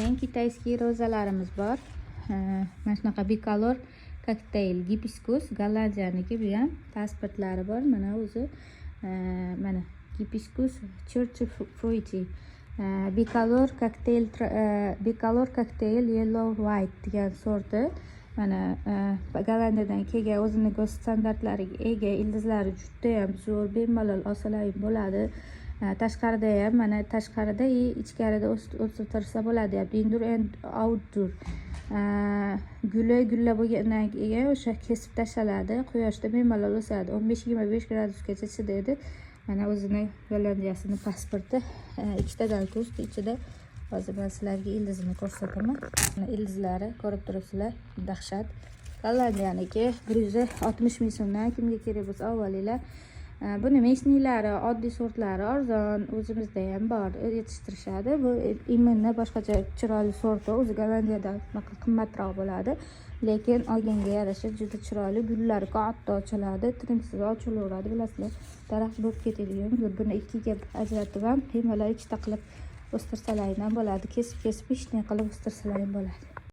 keyin kitayskiy rozalarimiz bor. Mana shunaqa bicolor kokteyl gibiskus Gollandiyaniki, bu ham pasportlari bor. Mana o'zi mana gibiskus church fruity bicolor kokteyl yellow white degan sorti. Mana Gollandiyadan kelgan, o'zini go'sht standartlariga ega, ildizlari juda ham zo'r, bemalol olsalaring bo'ladi. Tashqarida ham mana tashqarida ichkarida o'stirsa bo'ladi. Indoor and outdoor. Guli gullab bo'lgandan keyin o'sha kesib tashlanadi, quyoshda bemalol o'sadi. 15-25 gradusgacha chidaydi. Mana o'zini Gollandiyasini pasporti, ikkitadan go'sht ichida. Hozir men sizlarga ildizini ko'rsataman. Mana ildizlari ko'rib turibsizlar, dahshat. Gollandiyaniki 160 ming so'mdan, kimga kerak bo'lsa olinglar. Buni mesniylari, oddiy sortlari arzon, o'zimizda ham bor, yetishtirishadi. Bu imminni boshqacha chiroyli sorti, o'zi Gollandiyada qimmatroq bo'ladi, lekin olganga yarasha juda chiroyli, gullari katta ochiladi, tinimsiz ochilaveradi, bilasizlar. Daraxt bo'lib ketadigan gul. Buni ikkiga ajratib ham bemalol ikkita qilib o'stirsalaring ham bo'ladi. Kesib-kesib ishni qilib o'stirsalaring bo'ladi.